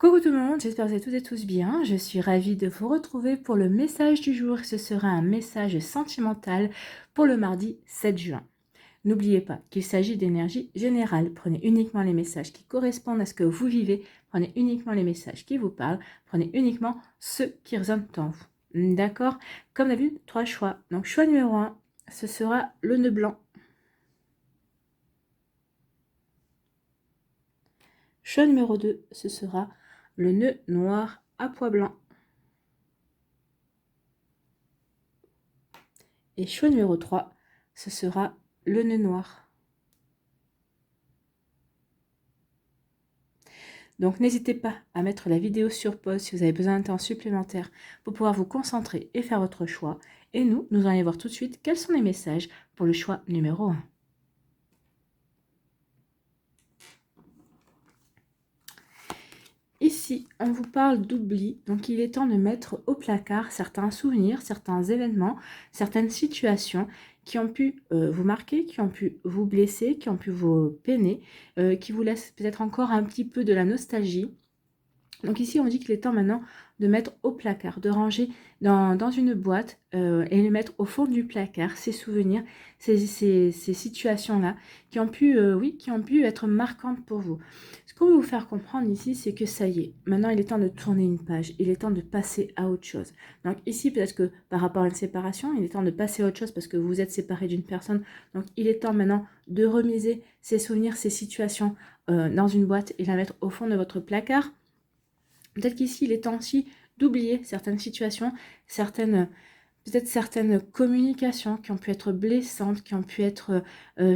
Coucou tout le monde, j'espère que vous êtes toutes et tous bien. Je suis ravie de vous retrouver pour le message du jour. Ce sera un message sentimental pour le mardi 7 juin. N'oubliez pas qu'il s'agit d'énergie générale. Prenez uniquement les messages qui correspondent à ce que vous vivez. Prenez uniquement les messages qui vous parlent. Prenez uniquement ceux qui résonnent en vous. D'accord? Comme d'habitude, 3 choix. Donc choix numéro 1, ce sera le nœud blanc. Choix numéro 2, ce sera le nœud noir à pois blanc. Et choix numéro 3, ce sera le nœud noir. Donc n'hésitez pas à mettre la vidéo sur pause si vous avez besoin d'un temps supplémentaire pour pouvoir vous concentrer et faire votre choix. Et nous allons voir tout de suite quels sont les messages pour le choix numéro 1. Ici, on vous parle d'oubli, donc il est temps de mettre au placard certains souvenirs, certains événements, certaines situations qui ont pu vous marquer, qui ont pu vous blesser, qui ont pu vous peiner, qui vous laissent peut-être encore un petit peu de la nostalgie. Donc ici, on dit qu'il est temps maintenant de mettre au placard, de ranger dans une boîte et de mettre au fond du placard ces souvenirs, ces situations-là qui ont pu, qui ont pu être marquantes pour vous. Ce qu'on veut vous faire comprendre ici, c'est que ça y est, maintenant il est temps de tourner une page, il est temps de passer à autre chose. Donc ici, peut-être que par rapport à une séparation, il est temps de passer à autre chose parce que vous êtes séparé d'une personne. Donc il est temps maintenant de remiser ces souvenirs, ces situations dans une boîte et la mettre au fond de votre placard. Peut-être qu'ici, il est temps aussi d'oublier certaines situations, peut-être certaines communications qui ont pu être blessantes, qui ont pu être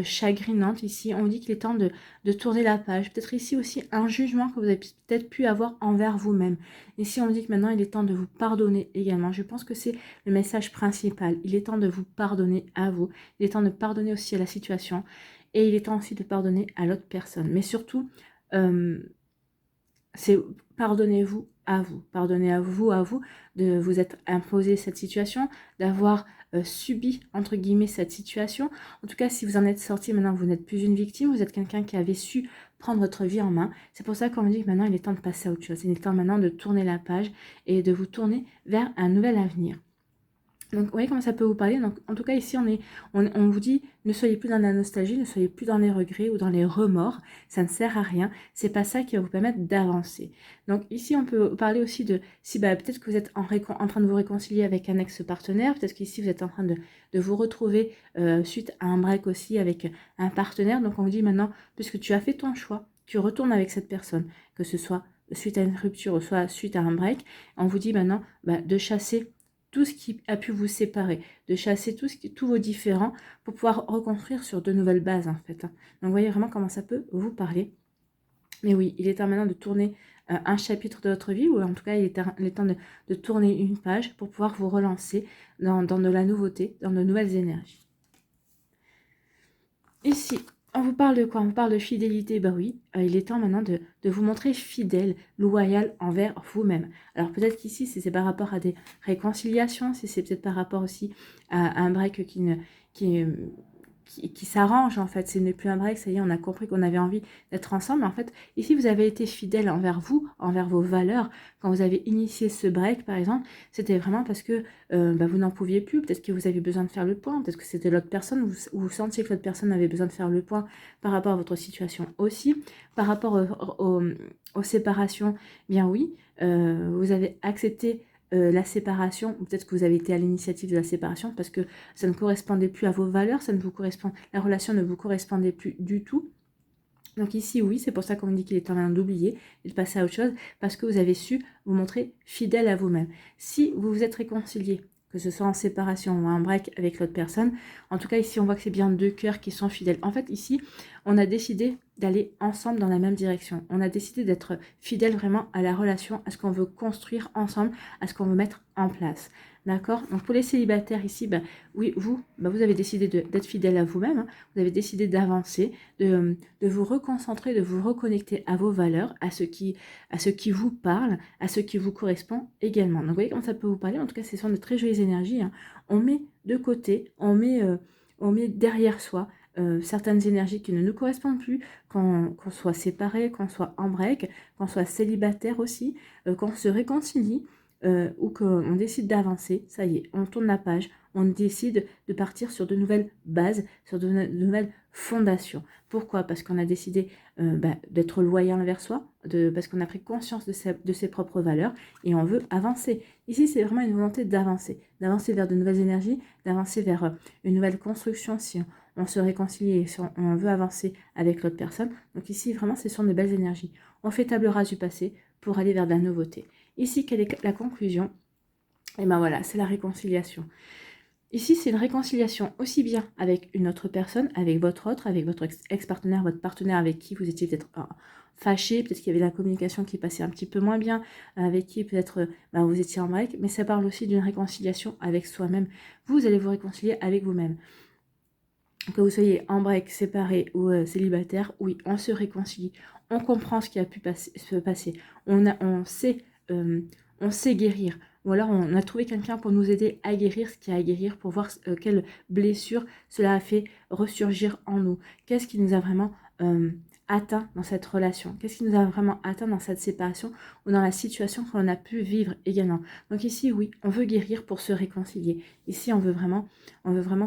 chagrinantes. Ici, on dit qu'il est temps de tourner la page. Peut-être ici aussi un jugement que vous avez peut-être pu avoir envers vous-même. Ici, on dit que maintenant, il est temps de vous pardonner également. Je pense que c'est le message principal. Il est temps de vous pardonner à vous. Il est temps de pardonner aussi à la situation. Et il est temps aussi de pardonner à l'autre personne. Mais surtout, c'est pardonnez-vous à vous. Pardonnez à vous de vous être imposé cette situation, d'avoir subi, entre guillemets, cette situation. En tout cas, si vous en êtes sorti, maintenant, vous n'êtes plus une victime, vous êtes quelqu'un qui avait su prendre votre vie en main. C'est pour ça qu'on me dit que maintenant, il est temps de passer à autre chose. Il est temps maintenant de tourner la page et de vous tourner vers un nouvel avenir. Donc, vous voyez comment ça peut vous parler. Donc, en tout cas, ici, on vous dit, ne soyez plus dans la nostalgie, ne soyez plus dans les regrets ou dans les remords. Ça ne sert à rien. C'est pas ça qui va vous permettre d'avancer. Donc, ici, on peut parler aussi de, si peut-être que vous êtes en train de vous réconcilier avec un ex-partenaire, peut-être qu'ici, vous êtes en train de vous retrouver suite à un break aussi avec un partenaire. Donc, on vous dit maintenant, puisque tu as fait ton choix, tu retournes avec cette personne, que ce soit suite à une rupture ou soit suite à un break. On vous dit maintenant de chasser tout ce qui a pu vous séparer, de chasser tous vos différends pour pouvoir reconstruire sur de nouvelles bases en fait. Donc vous voyez vraiment comment ça peut vous parler. Mais oui, il est temps maintenant de tourner un chapitre de votre vie, ou en tout cas il est temps de tourner une page pour pouvoir vous relancer dans de la nouveauté, dans de nouvelles énergies. Ici, on vous parle de quoi? On vous parle de fidélité. Bah oui, il est temps maintenant de vous montrer fidèle, loyal envers vous-même. Alors peut-être qu'ici, c'est par rapport à des réconciliations, c'est peut-être par rapport aussi à un break qui s'arrange en fait. Ce n'est plus un break, ça y est, on a compris qu'on avait envie d'être ensemble. En fait, ici, vous avez été fidèle envers vous, envers vos valeurs. Quand vous avez initié ce break, par exemple, c'était vraiment parce que vous n'en pouviez plus. Peut-être que vous aviez besoin de faire le point. Peut-être que c'était l'autre personne, ou vous sentiez que l'autre personne avait besoin de faire le point par rapport à votre situation aussi. Par rapport aux séparations, bien oui, vous avez accepté la séparation, ou peut-être que vous avez été à l'initiative de la séparation parce que ça ne correspondait plus à vos valeurs, la relation ne vous correspondait plus du tout. Donc ici, oui, c'est pour ça qu'on me dit qu'il est en train d'oublier et de passer à autre chose, parce que vous avez su vous montrer fidèle à vous-même. Si vous vous êtes réconcilié, que ce soit en séparation ou en break avec l'autre personne, en tout cas ici, on voit que c'est bien deux cœurs qui sont fidèles. En fait, ici, on a décidé d'aller ensemble dans la même direction. On a décidé d'être fidèle vraiment à la relation, à ce qu'on veut construire ensemble, à ce qu'on veut mettre en place. D'accord? Donc pour les célibataires ici, oui, vous avez décidé d'être fidèle à vous-même, hein. Vous avez décidé d'avancer, de vous reconcentrer, de vous reconnecter à vos valeurs, à ce qui vous parle, à ce qui vous correspond également. Donc vous voyez comment ça peut vous parler. En tout cas, ce sont de très jolies énergies, hein. On met de côté, on met derrière soi certaines énergies qui ne nous correspondent plus, qu'on soit séparés, qu'on soit en break, qu'on soit célibataire aussi, qu'on se réconcilie, ou qu'on décide d'avancer, ça y est, on tourne la page, on décide de partir sur de nouvelles bases, sur de nouvelles fondations. Pourquoi? Parce qu'on a décidé d'être loyal envers soi, parce qu'on a pris conscience de ses propres valeurs et on veut avancer. Ici, c'est vraiment une volonté d'avancer vers de nouvelles énergies, d'avancer vers une nouvelle construction si on se réconcilie et si on veut avancer avec l'autre personne. Donc ici, vraiment, ce sont de belles énergies. On fait table rase du passé pour aller vers de la nouveauté. Ici, quelle est la conclusion? Et ben voilà, c'est la réconciliation. Ici, c'est une réconciliation aussi bien avec une autre personne, avec votre ex-partenaire, votre partenaire avec qui vous étiez peut-être fâché, peut-être qu'il y avait la communication qui passait un petit peu moins bien, avec qui peut-être vous étiez en break, mais ça parle aussi d'une réconciliation avec soi-même. Vous allez vous réconcilier avec vous-même. Que vous soyez en break, séparé ou célibataire, oui, on se réconcilie, on comprend ce qui a pu se passer, on sait guérir, ou alors on a trouvé quelqu'un pour nous aider à guérir ce qu'il y a à guérir, pour voir quelle blessure cela a fait ressurgir en nous, qu'est-ce qui nous a vraiment atteint dans cette relation, qu'est-ce qui nous a vraiment atteint dans cette séparation ou dans la situation qu'on a pu vivre également. Donc ici, oui, on veut guérir pour se réconcilier. Ici, on veut vraiment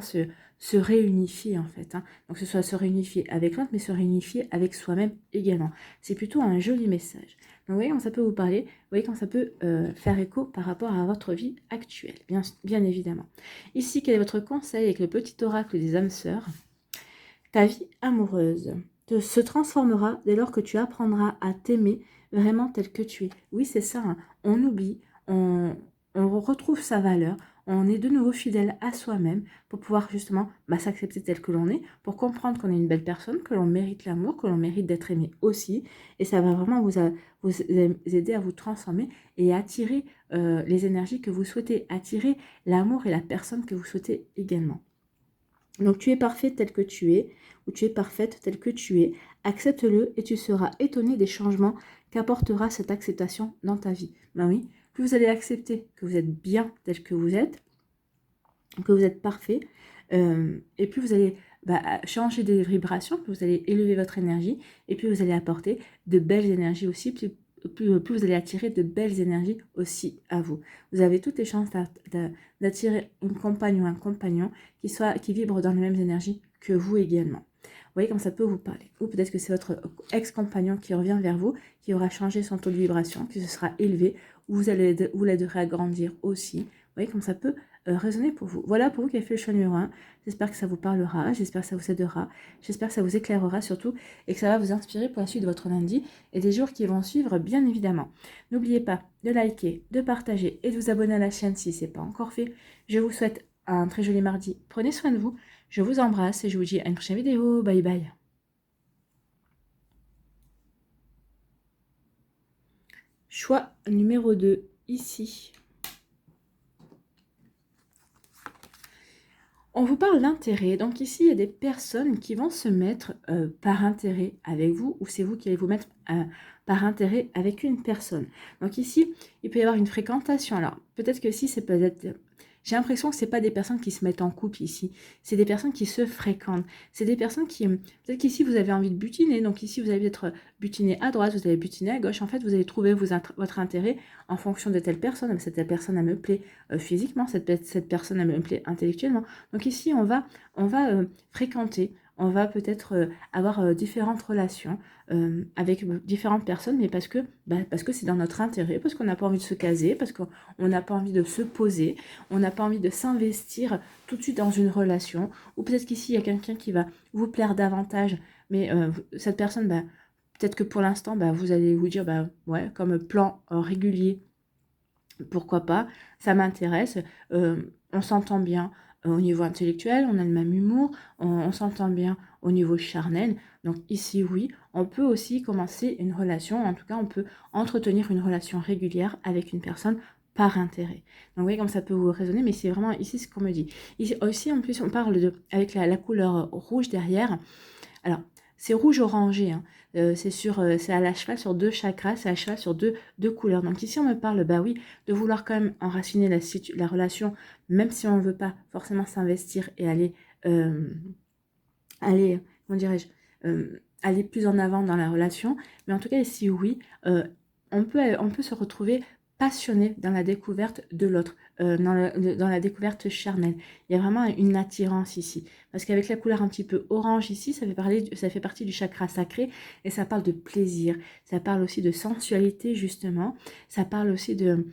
se réunifier en fait. Donc ce soit se réunifier avec l'autre, mais se réunifier avec soi-même également. C'est plutôt un joli message. Donc vous voyez quand ça peut vous parler, vous voyez quand ça peut faire écho par rapport à votre vie actuelle, bien évidemment. Ici, quel est votre conseil avec le petit oracle des âmes sœurs? Ta vie amoureuse se transformera dès lors que tu apprendras à t'aimer vraiment tel que tu es. Oui, c'est ça, on oublie, on retrouve sa valeur, on est de nouveau fidèle à soi-même pour pouvoir justement s'accepter tel que l'on est, pour comprendre qu'on est une belle personne, que l'on mérite l'amour, que l'on mérite d'être aimé aussi. Et ça va vraiment vous aider à vous transformer et attirer les énergies que vous souhaitez, attirer l'amour et la personne que vous souhaitez également. Donc tu es parfait tel que tu es, ou tu es parfaite tel que tu es. Accepte-le et tu seras étonné des changements qu'apportera cette acceptation dans ta vie. Ben oui, plus vous allez accepter que vous êtes bien tel que vous êtes parfait, et plus vous allez changer des vibrations, plus vous allez élever votre énergie, et puis vous allez apporter de belles énergies aussi, plus vous allez attirer de belles énergies aussi à vous. Vous avez toutes les chances d'attirer une compagne ou un compagnon qui vibre dans les mêmes énergies que vous également. Vous voyez comme ça peut vous parler. Ou peut-être que c'est votre ex-compagnon qui revient vers vous, qui aura changé son taux de vibration, qui se sera élevé, ou vous l'aiderez à grandir aussi. Vous voyez comme ça peut résonner pour vous. Voilà pour vous qui avez fait le choix numéro 1. J'espère que ça vous parlera, j'espère que ça vous aidera, j'espère que ça vous éclairera surtout et que ça va vous inspirer pour la suite de votre lundi et des jours qui vont suivre bien évidemment. N'oubliez pas de liker, de partager et de vous abonner à la chaîne si ce n'est pas encore fait. Je vous souhaite un très joli mardi. Prenez soin de vous, je vous embrasse et je vous dis à une prochaine vidéo. Bye bye. Choix numéro 2, ici. On vous parle d'intérêt, donc ici il y a des personnes qui vont se mettre par intérêt avec vous, ou c'est vous qui allez vous mettre par intérêt avec une personne. Donc ici, il peut y avoir une fréquentation. Alors peut-être que si c'est peut-être... J'ai l'impression que ce n'est pas des personnes qui se mettent en couple ici, c'est des personnes qui se fréquentent. C'est des personnes qui... Peut-être qu'ici vous avez envie de butiner, donc ici vous allez peut-être butiner à droite, vous allez butiner à gauche. En fait, vous allez trouver votre intérêt en fonction de telle personne. Cette personne, elle me plaît physiquement, cette personne, elle me plaît intellectuellement. Donc ici, on va fréquenter, on va peut-être avoir différentes relations avec différentes personnes, mais parce que c'est dans notre intérêt, parce qu'on n'a pas envie de se caser, parce qu'on n'a pas envie de se poser, on n'a pas envie de s'investir tout de suite dans une relation, ou peut-être qu'ici, il y a quelqu'un qui va vous plaire davantage, mais cette personne, peut-être que pour l'instant, vous allez vous dire, ouais, comme plan régulier, pourquoi pas, ça m'intéresse, on s'entend bien au niveau intellectuel, on a le même humour, on s'entend bien au niveau charnel. Donc ici, oui, on peut aussi commencer une relation, en tout cas, on peut entretenir une relation régulière avec une personne par intérêt. Donc vous voyez comme ça peut vous raisonner, mais c'est vraiment ici ce qu'on me dit. Ici aussi, en plus, on parle avec la couleur rouge derrière. Alors, c'est rouge orangé, hein. C'est à la cheval sur 2 chakras, c'est à cheval sur deux couleurs. Donc ici, on me parle, oui, de vouloir quand même enraciner la relation, même si on ne veut pas forcément s'investir et aller aller, comment dirais-je, aller plus en avant dans la relation. Mais en tout cas, ici, oui, on peut se retrouver passionné dans la découverte de l'autre, dans la découverte charnelle. Il y a vraiment une attirance ici. Parce qu'avec la couleur un petit peu orange ici, ça fait partie du chakra sacré et ça parle de plaisir. Ça parle aussi de sensualité, justement. Ça parle aussi de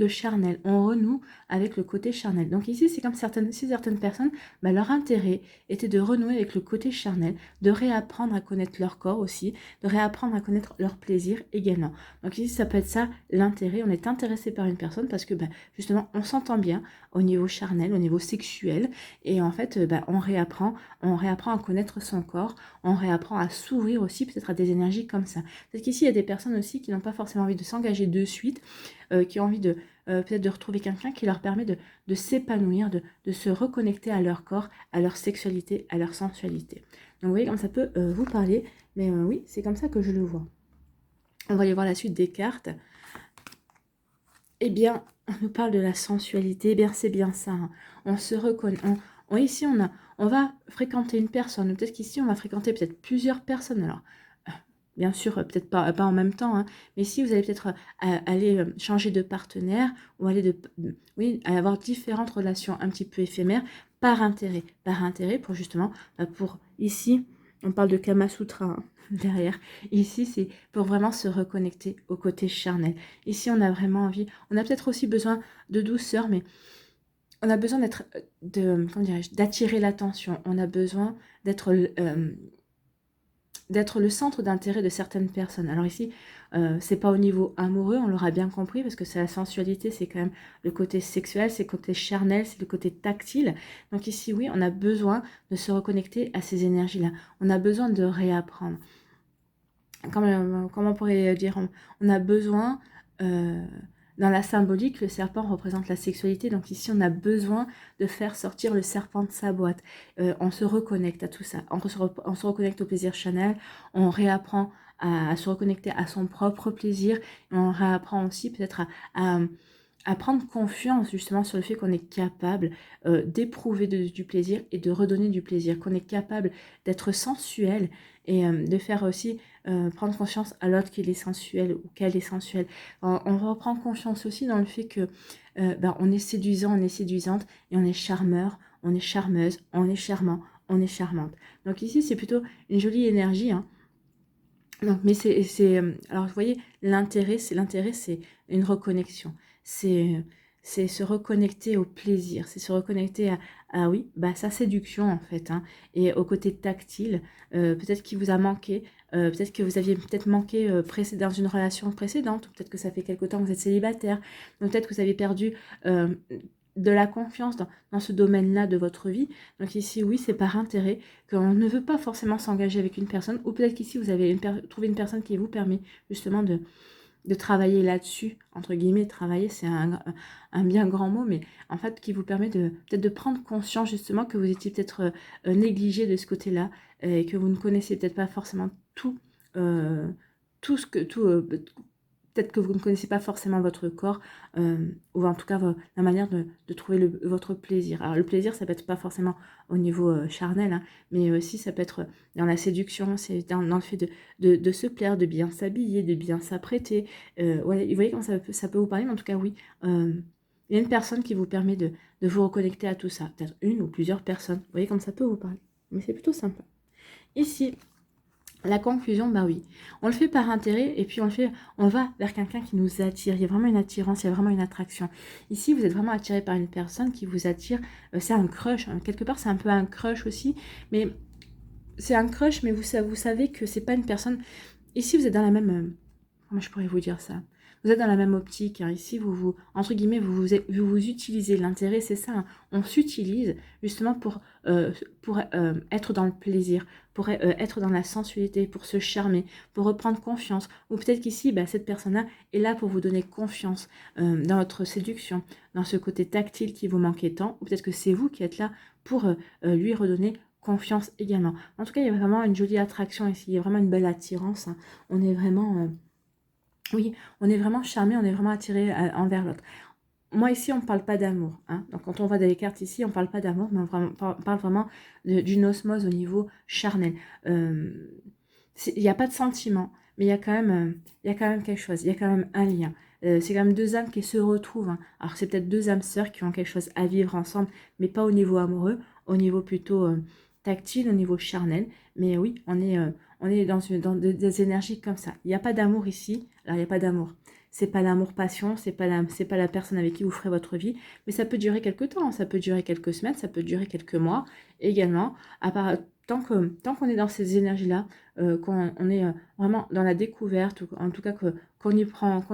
charnel. On renoue avec le côté charnel. Donc ici, c'est comme si certaines personnes, bah, leur intérêt était de renouer avec le côté charnel, de réapprendre à connaître leur corps aussi, de réapprendre à connaître leur plaisir également. Donc ici, ça peut être ça l'intérêt. On est intéressé par une personne parce que bah, justement, on s'entend bien au niveau charnel, au niveau sexuel. Et en fait, bah, on réapprend à connaître son corps, on réapprend à s'ouvrir aussi peut-être à des énergies comme ça. Peut-être qu'ici, il y a des personnes aussi qui n'ont pas forcément envie de s'engager de suite, qui ont envie de peut-être de retrouver quelqu'un qui leur permet de s'épanouir, de se reconnecter à leur corps, à leur sexualité, à leur sensualité. Donc vous voyez comme ça peut vous parler, mais oui, c'est comme ça que je le vois. On va aller voir la suite des cartes. Eh bien, on nous parle de la sensualité, eh bien c'est bien ça, hein. On se reconnaît, ici on va fréquenter une personne, peut-être qu'ici on va fréquenter peut-être plusieurs personnes, alors bien sûr, peut-être pas en même temps, hein, mais si vous allez peut-être aller changer de partenaire ou aller oui, avoir différentes relations un petit peu éphémères par intérêt pour justement, pour ici, on parle de Kama Sutra hein, derrière. Ici, c'est pour vraiment se reconnecter au côté charnel. Ici, on a vraiment envie, on a peut-être aussi besoin de douceur, mais on a besoin comment dirais-je, d'attirer l'attention. On a besoin d'être d'être le centre d'intérêt de certaines personnes. Alors ici, c'est pas au niveau amoureux, on l'aura bien compris, parce que c'est la sensualité, c'est quand même le côté sexuel, c'est le côté charnel, c'est le côté tactile. Donc ici, oui, on a besoin de se reconnecter à ces énergies-là. On a besoin de réapprendre. Comment on pourrait dire, on a besoin, dans la symbolique, le serpent représente la sexualité, donc ici on a besoin de faire sortir le serpent de sa boîte. On se reconnecte à tout ça, on se reconnecte au plaisir Chanel, on réapprend à se reconnecter à son propre plaisir, et on réapprend aussi peut-être à prendre confiance justement sur le fait qu'on est capable d'éprouver du plaisir et de redonner du plaisir, qu'on est capable d'être sensuel et de faire aussi prendre conscience à l'autre qu'il est sensuel ou qu'elle est sensuelle. On reprend confiance aussi dans le fait que on est séduisant, on est séduisante et on est charmeur, on est charmeuse, on est charmant, on est charmante. Donc ici c'est plutôt une jolie énergie, hein. Donc, mais alors vous voyez, l'intérêt, c'est une reconnexion. C'est se reconnecter au plaisir, c'est se reconnecter oui, bah, sa séduction en fait, hein, et au côté tactile, peut-être qu'il vous a manqué, peut-être que vous aviez peut-être manqué dans une relation précédente, ou peut-être que ça fait quelque temps que vous êtes célibataire, donc peut-être que vous avez perdu de la confiance dans ce domaine-là de votre vie. Donc ici, oui, c'est par intérêt qu'on ne veut pas forcément s'engager avec une personne, ou peut-être qu'ici, vous avez trouvé une personne qui vous permet justement de travailler là-dessus, entre guillemets, travailler, c'est un bien grand mot, mais en fait, qui vous permet peut-être de prendre conscience justement que vous étiez peut-être négligé de ce côté-là, et que vous ne connaissez peut-être pas forcément euh, peut-être que vous ne connaissez pas forcément votre corps, ou en tout cas la manière de trouver votre plaisir. Alors le plaisir, ça peut être pas forcément au niveau charnel, hein, mais aussi ça peut être dans la séduction, c'est dans le fait de se plaire, de bien s'habiller, de bien s'apprêter. Ouais, vous voyez comment ça peut vous parler, mais en tout cas oui, il y a une personne qui vous permet de vous reconnecter à tout ça, peut-être une ou plusieurs personnes. Vous voyez comme ça peut vous parler, mais c'est plutôt sympa. Ici, la confusion, bah oui, on le fait par intérêt et puis on va vers quelqu'un qui nous attire. Il y a vraiment une attirance, il y a vraiment une attraction. Ici, vous êtes vraiment attiré par une personne qui vous attire. C'est un crush, hein. Quelque part, c'est un peu un crush aussi, mais c'est un crush, mais vous savez que c'est pas une personne. Ici, vous êtes dans la même. Comment je pourrais vous dire ça? Vous êtes dans la même optique, hein. Ici, entre guillemets, vous utilisez. L'intérêt, c'est ça, hein. On s'utilise justement pour être dans le plaisir, pour être dans la sensualité, pour se charmer, pour reprendre confiance. Ou peut-être qu'ici, bah, cette personne-là est là pour vous donner confiance dans votre séduction, dans ce côté tactile qui vous manquait tant. Ou peut-être que c'est vous qui êtes là pour lui redonner confiance également. En tout cas, il y a vraiment une jolie attraction ici. Il y a vraiment une belle attirance, hein. On est vraiment... oui, on est vraiment charmé, on est vraiment attiré envers l'autre. moi ici, on ne parle pas d'amour. Hein. Donc quand on voit des cartes ici, on ne parle pas d'amour, mais on parle vraiment d'une osmose au niveau charnel. Il n'y a pas de sentiment, mais il y a quand même quelque chose, il y a quand même un lien. C'est quand même deux âmes qui se retrouvent. Hein. Alors c'est peut-être deux âmes sœurs qui ont quelque chose à vivre ensemble, mais pas au niveau amoureux, au niveau plutôt tactile, au niveau charnel. Mais oui, on est dans des énergies comme ça. Il n'y a pas d'amour ici. Alors il n'y a pas d'amour. C'est pas l'amour-passion, c'est pas la personne avec qui vous ferez votre vie, mais ça peut durer quelques temps, hein. Ça peut durer quelques semaines, ça peut durer quelques mois également. Tant qu'on est dans ces énergies-là, qu'on on est vraiment dans la découverte, ou en tout cas qu'on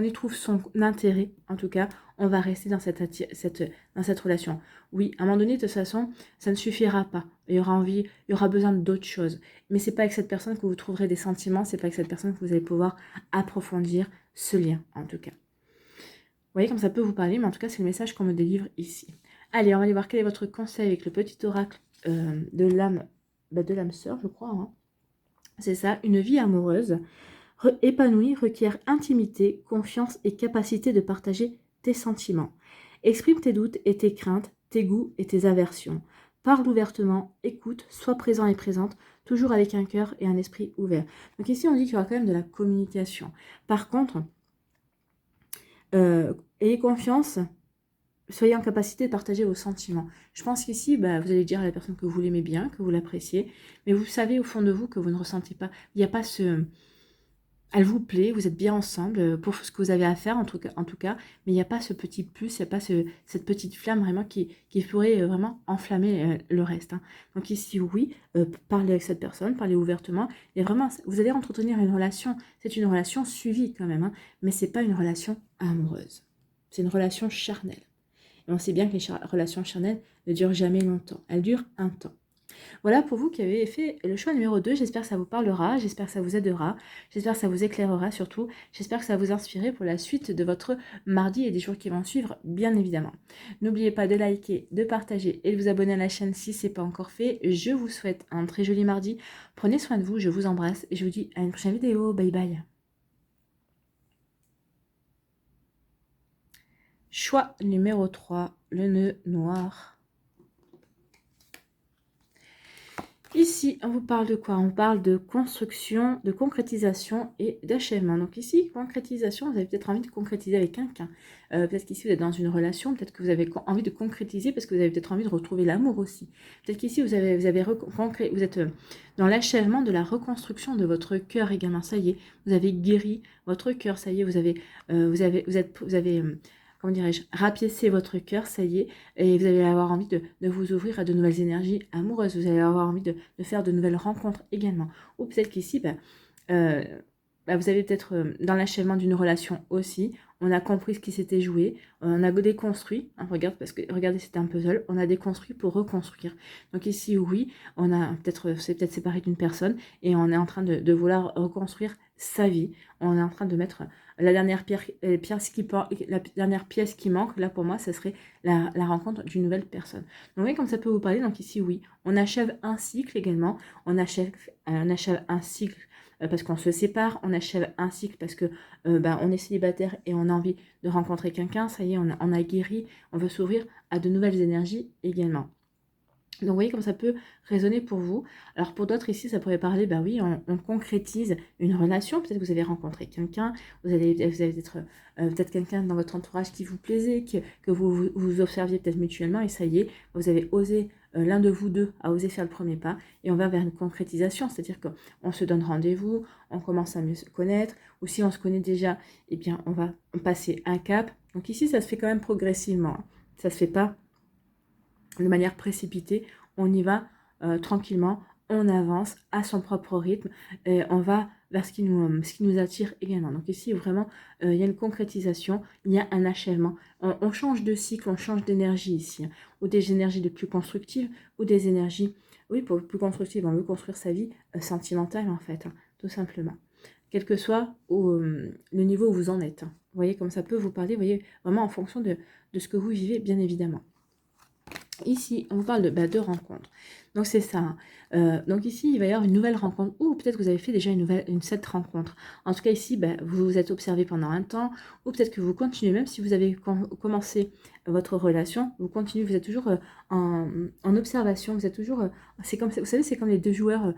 y trouve son intérêt, en tout cas, on va rester dans dans cette relation. Oui, à un moment donné, de toute façon, ça ne suffira pas. Il y aura envie, il y aura besoin d'autres choses. Mais c'est pas avec cette personne que vous trouverez des sentiments, c'est pas avec cette personne que vous allez pouvoir approfondir ce lien, en tout cas. Vous voyez comme ça peut vous parler, mais en tout cas, c'est le message qu'on me délivre ici. Allez, on va aller voir quel est votre conseil avec le petit oracle de l'âme sœur, je crois. Hein. C'est ça, une vie amoureuse épanouie requiert intimité, confiance et capacité de partager tes sentiments. Exprime tes doutes et tes craintes, tes goûts et tes aversions. Parle ouvertement, écoute, sois présent et présente, toujours avec un cœur et un esprit ouvert. Donc ici, on dit qu'il y aura quand même de la communication. Par contre, ayez confiance, soyez en capacité de partager vos sentiments. Je pense qu'ici, vous allez dire à la personne que vous l'aimez bien, que vous l'appréciez, mais vous savez au fond de vous que vous ne ressentez pas. Il n'y a pas ce... Elle vous plaît, vous êtes bien ensemble pour ce que vous avez à faire en tout cas, mais il n'y a pas ce petit plus, il n'y a pas cette petite flamme vraiment qui pourrait vraiment enflammer le reste. Hein. Donc ici, oui, parlez avec cette personne, parlez ouvertement, et vraiment, vous allez entretenir une relation, c'est une relation suivie quand même, hein, mais ce n'est pas une relation amoureuse, c'est une relation charnelle. Et on sait bien que les relations charnelles ne durent jamais longtemps, elles durent un temps. Voilà pour vous qui avez fait le choix numéro 2. J'espère que ça vous parlera, j'espère que ça vous aidera, j'espère que ça vous éclairera surtout, j'espère que ça va vous inspirer pour la suite de votre mardi et des jours qui vont suivre, bien évidemment. N'oubliez pas de liker, de partager et de vous abonner à la chaîne si ce n'est pas encore fait. Je vous souhaite un très joli mardi. Prenez soin de vous, je vous embrasse et je vous dis à une prochaine vidéo. Bye bye. Choix numéro 3, le nœud noir. Ici, on vous parle de quoi? On parle de construction, de concrétisation et d'achèvement. Donc ici, concrétisation, vous avez peut-être envie de concrétiser avec quelqu'un. Peut-être qu'ici, vous êtes dans une relation, peut-être que vous avez envie de concrétiser parce que vous avez peut-être envie de retrouver l'amour aussi. Peut-être qu'ici, vous êtes dans l'achèvement de la reconstruction de votre cœur également. Ça y est, vous avez guéri votre cœur, ça y est, vous avez comment dirais-je, rapiécer votre cœur, ça y est, et vous allez avoir envie de vous ouvrir à de nouvelles énergies amoureuses, vous allez avoir envie de faire de nouvelles rencontres également. Ou peut-être qu'ici, vous avez peut-être dans l'achèvement d'une relation aussi, on a compris ce qui s'était joué, on a déconstruit, hein, regardez, c'était un puzzle, on a déconstruit pour reconstruire. Donc ici, oui, c'est peut-être séparé d'une personne et on est en train de vouloir reconstruire sa vie. On est en train de mettre la dernière la dernière pièce qui manque, là pour moi, ce serait la rencontre d'une nouvelle personne. Donc oui, comme ça peut vous parler, donc ici, oui, on achève un cycle également, on achève un cycle parce qu'on se sépare, on achève un cycle parce que on est célibataire et on a envie de rencontrer quelqu'un, ça y est, on a guéri, on veut s'ouvrir à de nouvelles énergies également. Donc vous voyez comme ça peut résonner pour vous. Alors pour d'autres ici, ça pourrait parler, oui, on concrétise une relation. Peut-être que vous avez rencontré quelqu'un, vous avez peut-être quelqu'un dans votre entourage qui vous plaisait, que vous observiez peut-être mutuellement, et ça y est, vous avez osé, l'un de vous deux a osé faire le premier pas, et on va vers une concrétisation, c'est-à-dire qu'on se donne rendez-vous, on commence à mieux se connaître, ou si on se connaît déjà, eh bien on va passer un cap. Donc ici, ça se fait quand même progressivement, hein. Ça se fait pas de manière précipitée, on y va tranquillement, on avance à son propre rythme, et on va vers ce qui nous attire également. Donc ici, vraiment, il y a une concrétisation, il y a un achèvement. On change de cycle, on change d'énergie ici, hein, ou des énergies de plus constructives, ou des énergies, oui, pour plus constructives, on veut construire sa vie sentimentale en fait, hein, tout simplement. Quel que soit le niveau où vous en êtes. Hein. Vous voyez comme ça peut vous parler, vous voyez, vraiment en fonction de ce que vous vivez, bien évidemment. Ici, on vous parle de rencontres. Donc c'est ça, hein. Donc ici, il va y avoir une nouvelle rencontre ou peut-être que vous avez fait déjà cette rencontre. En tout cas ici, bah, vous vous êtes observé pendant un temps ou peut-être que vous continuez, même si vous avez commencé votre relation, vous continuez, vous êtes toujours en observation, vous êtes toujours, c'est comme, vous savez, c'est comme les deux joueurs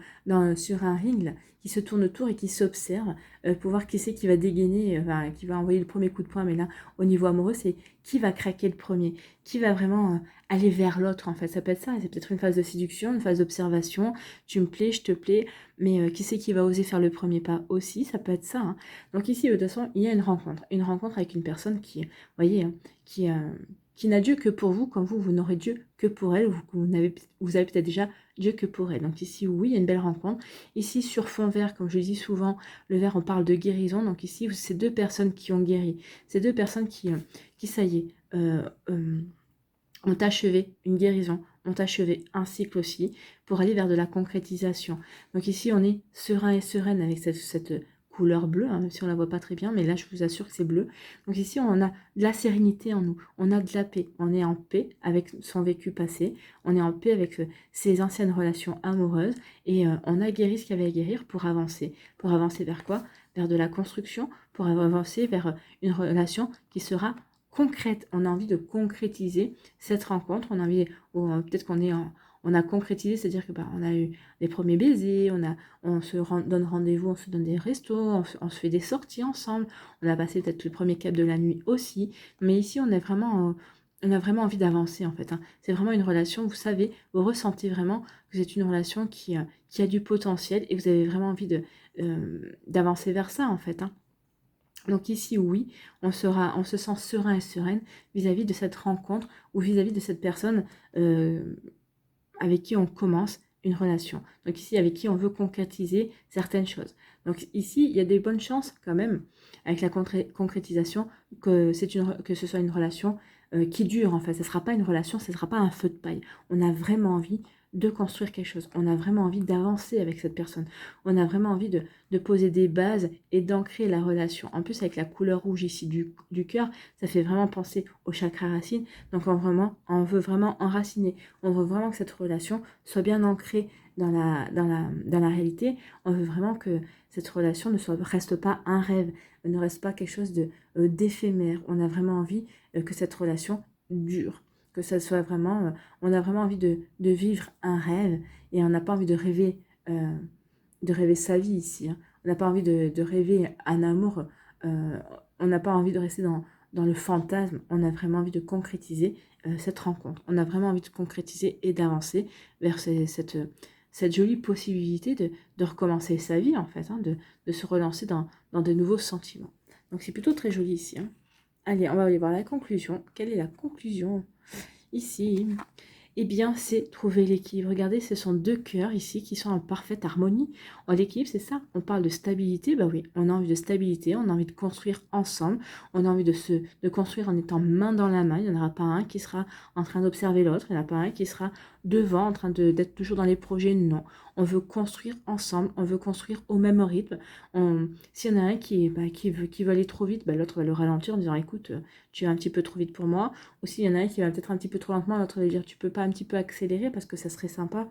sur un ring là, qui se tournent autour et qui s'observent pour voir qui c'est qui va dégainer, qui va envoyer le premier coup de poing. Mais là, au niveau amoureux, c'est qui va craquer le premier, qui va vraiment aller vers l'autre en fait. Ça peut être ça, c'est peut-être une phase de séduction, une phase d'observation, tu me plais, je te plais, mais qui c'est qui va oser faire le premier pas aussi, ça peut être ça, hein. Donc ici, de toute façon, il y a une rencontre avec une personne qui, vous voyez, hein, qui, qui n'a Dieu que pour vous, comme vous n'aurez Dieu que pour elle, vous avez peut-être déjà Dieu que pour elle. Donc ici, oui, il y a une belle rencontre. Ici, sur fond vert, comme je dis souvent, le vert, on parle de guérison. Donc ici, c'est deux personnes qui ont guéri. C'est deux personnes qui ça y est, ont achevé une guérison, ont achevé un cycle aussi, pour aller vers de la concrétisation. Donc ici, on est serein et sereine avec cette couleur bleue, hein, même si on ne la voit pas très bien, mais là, je vous assure que c'est bleu. Donc ici, on a de la sérénité en nous, on a de la paix, on est en paix avec son vécu passé, on est en paix avec ses anciennes relations amoureuses, et on a guéri ce qu'il y avait à guérir pour avancer. Pour avancer vers quoi? Vers de la construction, pour avancer vers une relation qui sera concrète. On a envie de concrétiser cette rencontre, on a envie, peut-être on a concrétisé, c'est-à-dire que on a eu des premiers baisers, on se donne rendez-vous, on se donne des restos, on se fait des sorties ensemble, on a passé peut-être le premier cap de la nuit aussi, mais ici on a vraiment envie d'avancer en fait, hein. C'est vraiment une relation, vous savez, vous ressentez vraiment que c'est une relation qui a du potentiel et vous avez vraiment envie d'avancer vers ça en fait, hein. Donc ici, oui, on se sent serein et sereine vis-à-vis de cette rencontre ou vis-à-vis de cette personne avec qui on commence une relation. Donc ici, avec qui on veut concrétiser certaines choses. Donc ici, il y a des bonnes chances quand même, avec la concrétisation, que ce soit une relation qui dure en fait. Ce ne sera pas une relation, ce ne sera pas un feu de paille. On a vraiment envie de construire quelque chose. On a vraiment envie d'avancer avec cette personne. On a vraiment envie de poser des bases et d'ancrer la relation. En plus, avec la couleur rouge ici du cœur, ça fait vraiment penser au chakra racine. Donc on veut vraiment enraciner. On veut vraiment que cette relation soit bien ancrée dans la réalité. On veut vraiment que cette relation reste pas un rêve, ne reste pas quelque chose d'éphémère. On a vraiment envie que cette relation dure, que ça soit vraiment, on a vraiment envie de vivre un rêve et on n'a pas envie de rêver sa vie ici, hein. On n'a pas envie de rêver un amour, on n'a pas envie de rester dans le fantasme, on a vraiment envie de concrétiser cette rencontre. On a vraiment envie de concrétiser et d'avancer vers cette jolie possibilité de recommencer sa vie, en fait, hein, de se relancer dans de nouveaux sentiments. Donc c'est plutôt très joli ici, hein. Allez, on va aller voir la conclusion. Quelle est la conclusion ici? Eh bien, c'est trouver l'équilibre. Regardez, ce sont deux cœurs ici qui sont en parfaite harmonie. En l'équilibre, c'est ça. On parle de stabilité. Bah oui, on a envie de stabilité, on a envie de construire ensemble, on a envie de construire en étant main dans la main. Il n'y en aura pas un qui sera en train d'observer l'autre, il n'y en a pas un qui sera devant, en train d'être toujours dans les projets. Non, on veut construire ensemble, on veut construire au même rythme. S'il y en a un qui veut aller trop vite, l'autre va le ralentir en disant, écoute, tu vas un petit peu trop vite pour moi. Ou s'il y en a un qui va peut-être un petit peu trop lentement, l'autre va lui dire, tu peux pas un petit peu accélérer parce que ça serait sympa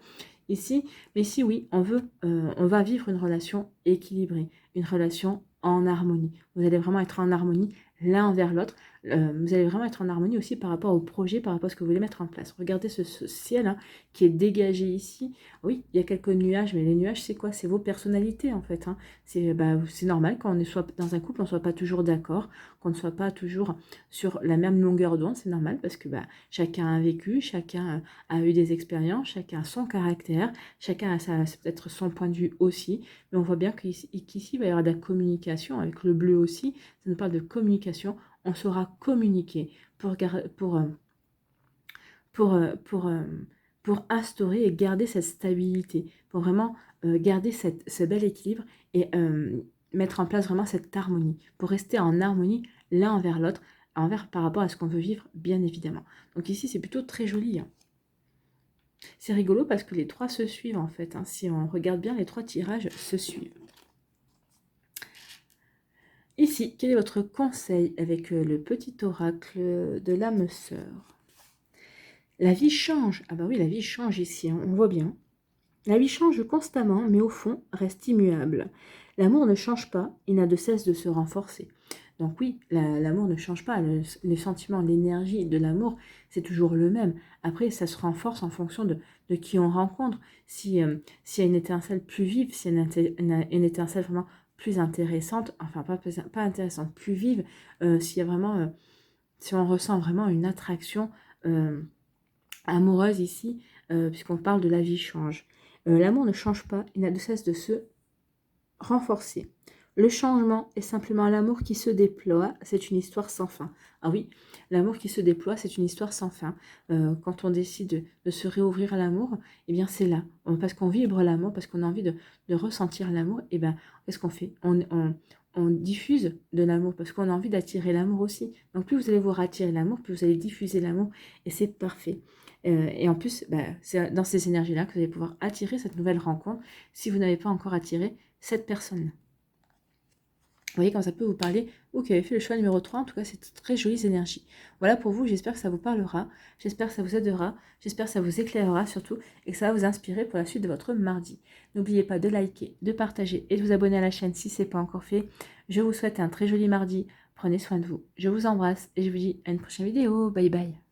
ici. Mais si oui, on va vivre une relation équilibrée, une relation en harmonie. Vous allez vraiment être en harmonie l'un envers l'autre. Vous allez vraiment être en harmonie aussi par rapport au projet, par rapport à ce que vous voulez mettre en place. Regardez ce ciel, hein, qui est dégagé ici. Oui, il y a quelques nuages, mais les nuages, c'est quoi? C'est vos personnalités, en fait, hein. C'est normal quand on soit dans un couple, on ne soit pas toujours d'accord, qu'on ne soit pas toujours sur la même longueur d'onde. C'est normal parce que chacun a vécu, chacun a eu des expériences, chacun a son caractère, chacun a peut-être son point de vue aussi. Mais on voit bien qu'ici, il va y avoir de la communication, avec le bleu aussi. Ça nous parle de communication. On saura communiquer pour, euh, pour, euh, pour instaurer et garder cette stabilité, pour vraiment garder ce bel équilibre et mettre en place vraiment cette harmonie, pour rester en harmonie l'un envers l'autre, par rapport à ce qu'on veut vivre, bien évidemment. Donc ici, c'est plutôt très joli, hein. C'est rigolo parce que les trois se suivent, en fait, hein. Si on regarde bien, les trois tirages se suivent. Ici, quel est votre conseil avec le petit oracle de l'âme sœur? La vie change. Ah bah oui, la vie change ici, hein, on voit bien. La vie change constamment, mais au fond, reste immuable. L'amour ne change pas, il n'a de cesse de se renforcer. Donc oui, l'amour ne change pas. Le sentiment, l'énergie de l'amour, c'est toujours le même. Après, ça se renforce en fonction de qui on rencontre. Si, s'il y a une étincelle plus vive, s'il y a une étincelle vraiment plus intéressante, enfin pas intéressante, plus vive, s'il y a vraiment, si on ressent vraiment une attraction amoureuse ici, puisqu'on parle de la vie change. L'amour ne change pas, il n'a de cesse de se renforcer. Le changement est simplement l'amour qui se déploie, c'est une histoire sans fin. Ah oui, l'amour qui se déploie, c'est une histoire sans fin. Quand on décide de se réouvrir à l'amour, eh bien c'est là. Parce qu'on vibre l'amour, parce qu'on a envie de ressentir l'amour, eh bien qu'est-ce qu'on fait on diffuse de l'amour, parce qu'on a envie d'attirer l'amour aussi. Donc plus vous allez vous attirer l'amour, plus vous allez diffuser l'amour, et c'est parfait. Et en plus, bah, c'est dans ces énergies-là que vous allez pouvoir attirer cette nouvelle rencontre si vous n'avez pas encore attiré cette personne. Vous voyez quand ça peut vous parler, vous qui avez fait le choix numéro 3, en tout cas c'est très jolies énergies. Voilà pour vous, j'espère que ça vous parlera, j'espère que ça vous aidera, j'espère que ça vous éclairera surtout et que ça va vous inspirer pour la suite de votre mardi. N'oubliez pas de liker, de partager et de vous abonner à la chaîne si ce n'est pas encore fait. Je vous souhaite un très joli mardi, prenez soin de vous, je vous embrasse et je vous dis à une prochaine vidéo, bye bye.